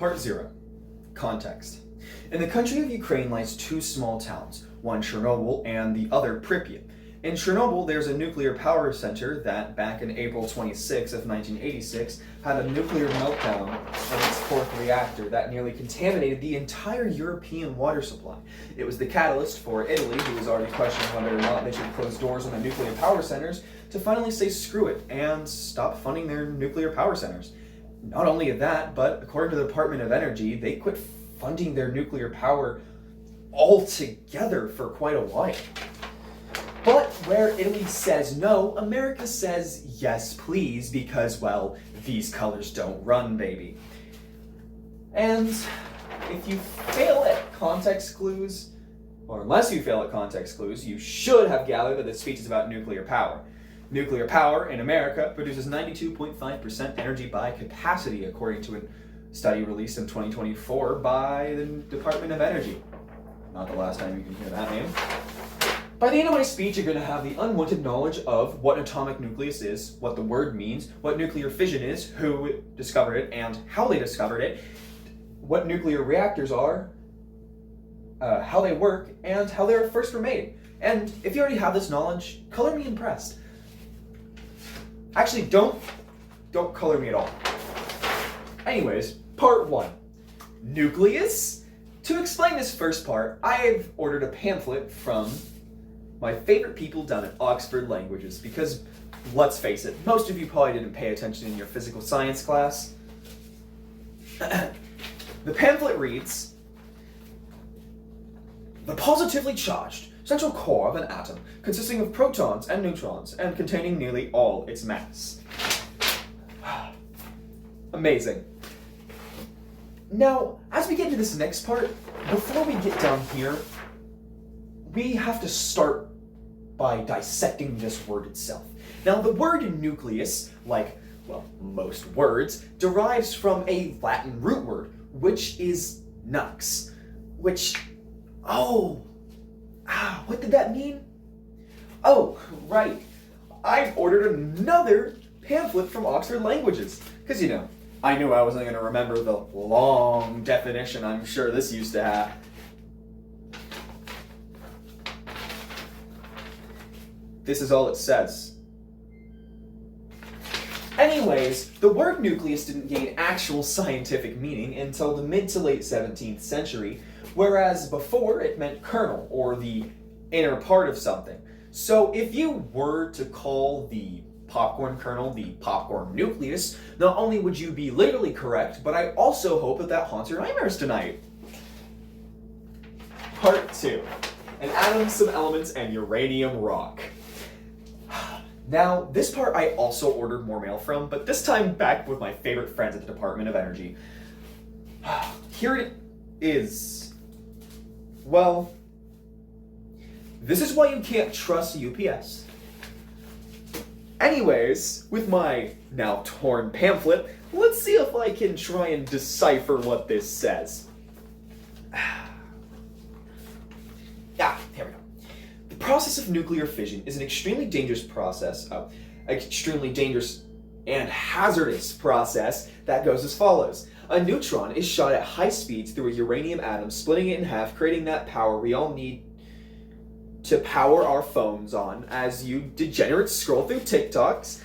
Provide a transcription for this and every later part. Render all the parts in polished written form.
Part 0. Context. In the country of Ukraine lies two small towns, one Chernobyl and the other Pripyat. In Chernobyl, there's a nuclear power center that, back in April 26 of 1986, had a nuclear meltdown of its fourth reactor that nearly contaminated the entire European water supply. It was the catalyst for Italy, who was already questioning whether or not they should close doors on the nuclear power centers, to finally say screw it and stop funding their nuclear power centers. Not only that, but according to the Department of Energy, they quit funding their nuclear power altogether for quite a while. But where Italy says no, America says yes please, because, well, these colors don't run, baby. And if you fail at context clues, or unless you fail at context clues, you should have gathered that this speech is about nuclear power. Nuclear power in America produces 92.5% energy by capacity, according to a study released in 2024 by the Department of Energy. Not the last time you can hear that name. By the end of my speech, you're going to have the unwanted knowledge of what an atomic nucleus is, what the word means, what nuclear fission is, who discovered it, and how they discovered it, what nuclear reactors are, how they work, and how they first were made. And if you already have this knowledge, color me impressed. Actually, don't color me at all. Anyways, part 1. Nucleus? To explain this first part, I've ordered a pamphlet from my favorite people down at Oxford Languages, because, let's face it, most of you probably didn't pay attention in your physical science class. The pamphlet reads, "The positively charged central core of an atom, consisting of protons and neutrons, and containing nearly all its mass." Amazing. Now, as we get into this next part, before we get down here, we have to start by dissecting this word itself. Now, the word nucleus, like, well, most words, derives from a Latin root word, which is nux, which, what did that mean? Oh, right. I've ordered another pamphlet from Oxford Languages, because, you know, I knew I wasn't going to remember the long definition I'm sure this used to have. This is all it says. Anyways, the word nucleus didn't gain actual scientific meaning until the mid to late 17th century, whereas before it meant kernel, or the inner part of something. So if you were to call the popcorn kernel the popcorn nucleus, not only would you be literally correct, but I also hope that haunts your nightmares tonight. Part 2. An atom, some elements, and uranium rock. Now, this part I also ordered more mail from, but this time back with my favorite friends at the Department of Energy. Here it is. Well, this is why you can't trust UPS. Anyways, with my now torn pamphlet, let's see if I can try and decipher what this says. Here we go. The process of nuclear fission is an extremely dangerous process, extremely dangerous and hazardous process that goes as follows. A neutron is shot at high speeds through a uranium atom, splitting it in half, creating that power we all need to power our phones on as you degenerates scroll through TikToks.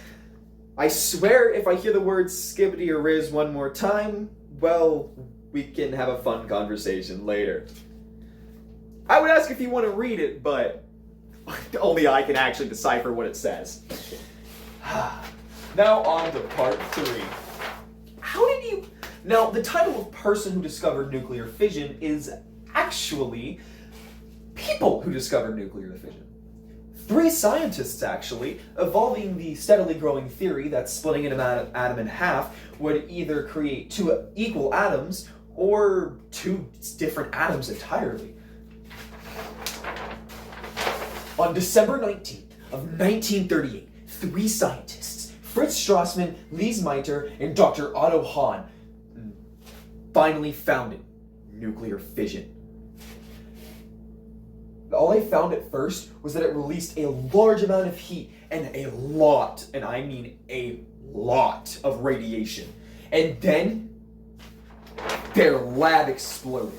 I swear if I hear the words skibbity or riz one more time, well, we can have a fun conversation later. I would ask if you want to read it, but only I can actually decipher what it says. Now on to part 3. Now, the title of person who discovered nuclear fission is actually people who discovered nuclear fission. 3 scientists, actually, evolving the steadily growing theory that splitting an atom in half would either create 2 equal atoms or 2 different atoms entirely. On December 19th of 1938, 3 scientists, Fritz Strassmann, Lise Meitner, and Dr. Otto Hahn, finally founded nuclear fission. All they found at first was that it released a large amount of heat and a lot, and I mean a lot, of radiation. And then their lab exploded.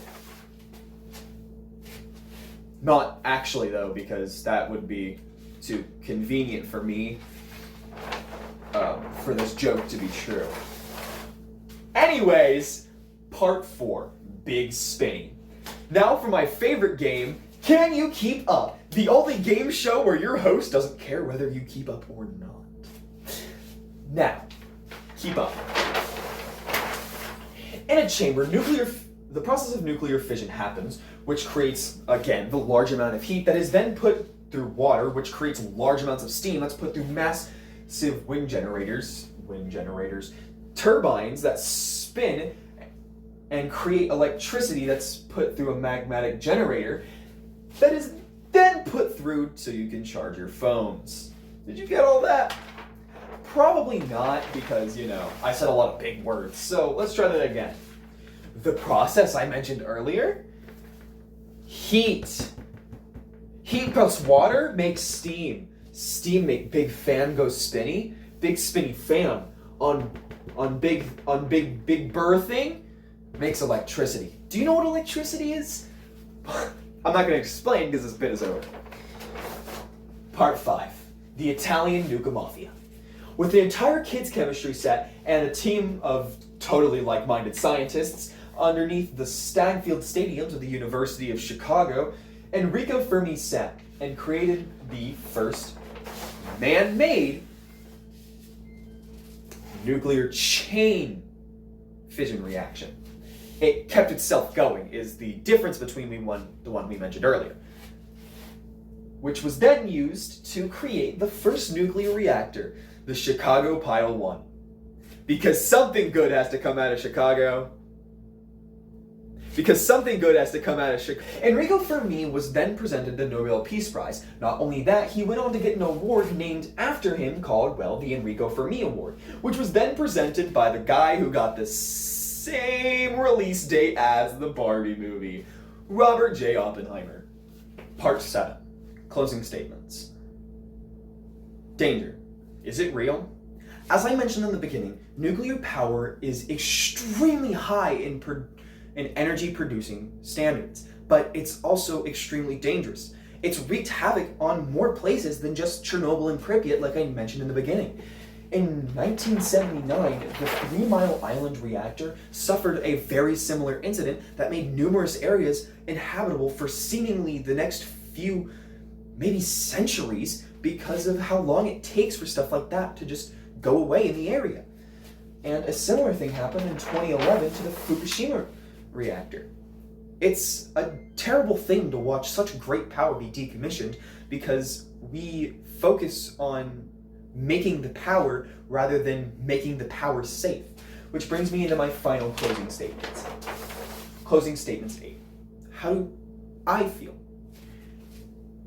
Not actually, though, because that would be too convenient for me for this joke to be true. Anyways, part 4, Big Spinny. Now for my favorite game, Can You Keep Up? The only game show where your host doesn't care whether you keep up or not. Now, keep up. In a chamber, the process of nuclear fission happens, which creates, again, the large amount of heat that is then put through water, which creates large amounts of steam that's put through massive wind generators, turbines that spin and create electricity that's put through a magnetic generator that is then put through so you can charge your phones. Did you get all that? Probably not, because, I said a lot of big words. So let's try that again. The process I mentioned earlier, heat. Heat plus water makes steam. Steam make big fan go spinny. Big spinny fan on big birthing makes electricity. Do you know what electricity is? I'm not going to explain because this bit is over. Part 5, the Italian Nuka Mafia. With the entire kids' chemistry set and a team of totally like-minded scientists underneath the Stagfield Stadiums of the University of Chicago, Enrico Fermi sat and created the first man-made nuclear chain fission reaction. It kept itself going, is the difference between the one we mentioned earlier, which was then used to create the first nuclear reactor, the Chicago Pile 1. Because something good has to come out of Chicago. Enrico Fermi was then presented the Nobel Peace Prize. Not only that, he went on to get an award named after him called, the Enrico Fermi Award, which was then presented by the guy who got the same release date as the Barbie movie, Robert J. Oppenheimer. Part 7, closing statements. Danger. Is it real? As I mentioned in the beginning, nuclear power is extremely high in energy-producing standards, but it's also extremely dangerous. It's wreaked havoc on more places than just Chernobyl and Pripyat, like I mentioned in the beginning. In 1979, the 3 Mile Island reactor suffered a very similar incident that made numerous areas inhabitable for seemingly the next few, maybe centuries, because of how long it takes for stuff like that to just go away in the area. And a similar thing happened in 2011 to the Fukushima reactor. It's a terrible thing to watch such great power be decommissioned because we focus on making the power rather than making the power safe. Which brings me into my final closing statements. Closing statements 8. How do I feel?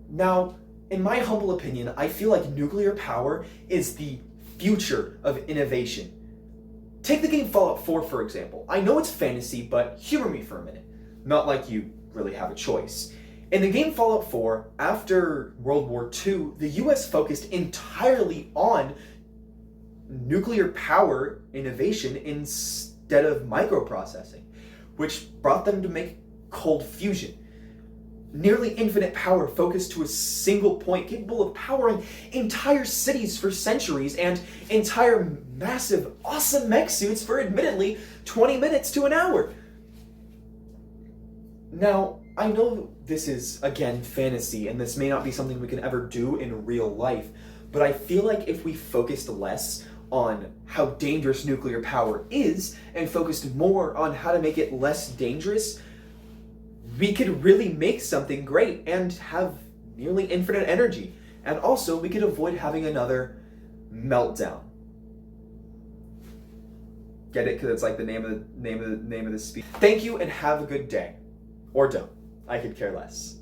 Now, in my humble opinion, I feel like nuclear power is the future of innovation. Take the game Fallout 4, for example. I know it's fantasy, but humor me for a minute. Not like you really have a choice. In the game Fallout 4, after World War II, the US focused entirely on nuclear power innovation instead of microprocessing, which brought them to make cold fusion. Nearly infinite power focused to a single point, capable of powering entire cities for centuries and entire massive, awesome mech suits for admittedly 20 minutes to an hour. Now, I know this is, again, fantasy, and this may not be something we can ever do in real life, but I feel like if we focused less on how dangerous nuclear power is and focused more on how to make it less dangerous, we could really make something great and have nearly infinite energy. And also, we could avoid having another meltdown. Get it? Because it's like the name of the speech. Thank you and have a good day. Or don't. I could care less.